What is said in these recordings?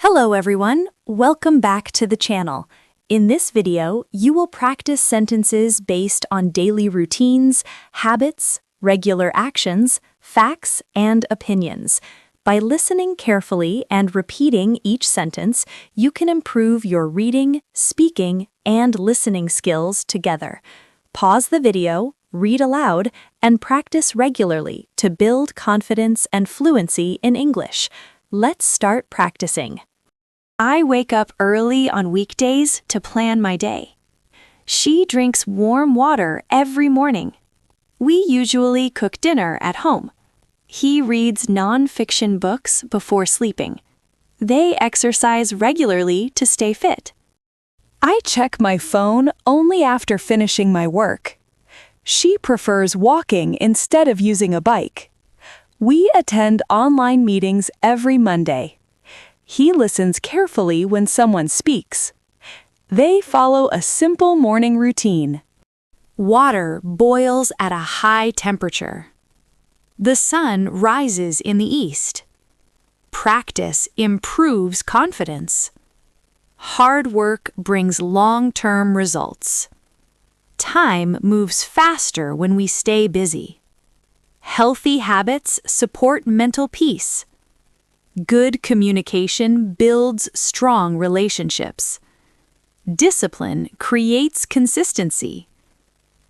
Hello everyone, welcome back to the channel. In this video, you will practice sentences based on daily routines, habits, regular actions, facts, and opinions. By listening carefully and repeating each sentence, you can improve your reading, speaking, and listening skills together. Pause the video, read aloud, and practice regularly to build confidence and fluency in English. Let's start practicing. I wake up early on weekdays to plan my day. She drinks warm water every morning. We usually cook dinner at home. He reads non-fiction books before sleeping. They exercise regularly to stay fit. I check my phone only after finishing my work. She prefers walking instead of using a bike. We attend online meetings every Monday. He listens carefully when someone speaks. They follow a simple morning routine. Water boils at a high temperature. The sun rises in the east. Practice improves confidence. Hard work brings long-term results. Time moves faster when we stay busy. Healthy habits support mental peace. Good communication builds strong relationships. Discipline creates consistency.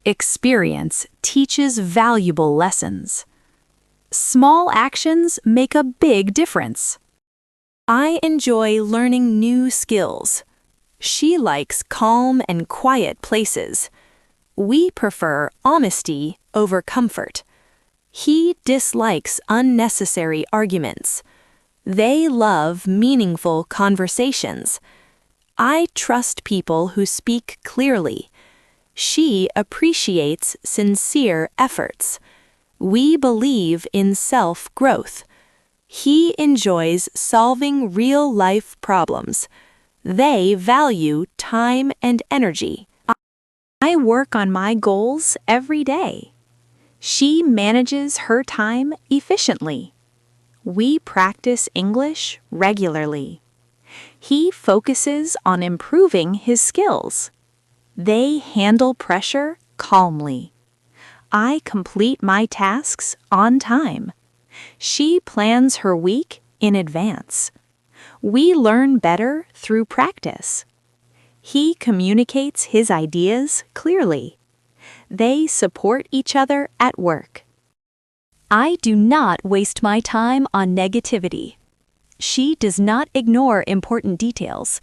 Experience teaches valuable lessons. Small actions make a big difference. I enjoy learning new skills. She likes calm and quiet places. We prefer honesty over comfort. He dislikes unnecessary arguments. They love meaningful conversations. I trust people who speak clearly. She appreciates sincere efforts. We believe in self-growth. He enjoys solving real-life problems. They value time and energy. I work on my goals every day. She manages her time efficiently. We practice English regularly. He focuses on improving his skills. They handle pressure calmly. I complete my tasks on time. She plans her week in advance. We learn better through practice. He communicates his ideas clearly. They support each other at work. I do not waste my time on negativity. She does not ignore important details.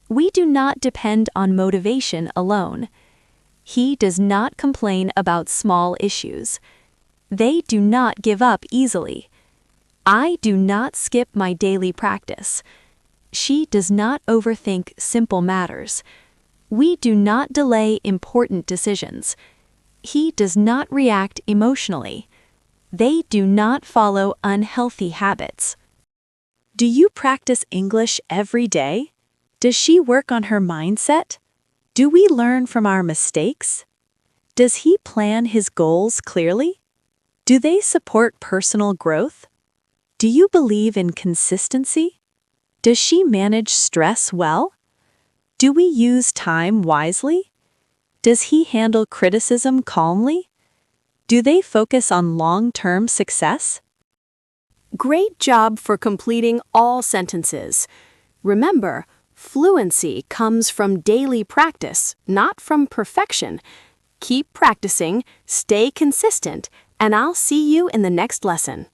We do not depend on motivation alone. He does not complain about small issues. They do not give up easily. I do not skip my daily practice. She does not overthink simple matters. We do not delay important decisions. He does not react emotionally. They do not follow unhealthy habits. Do you practice English every day? Does she work on her mindset? Do we learn from our mistakes? Does he plan his goals clearly? Do they support personal growth? Do you believe in consistency? Does she manage stress well? Do we use time wisely? Does he handle criticism calmly? Do they focus on long-term success? Great job for completing all sentences. Remember, fluency comes from daily practice, not from perfection. Keep practicing, stay consistent, and I'll see you in the next lesson.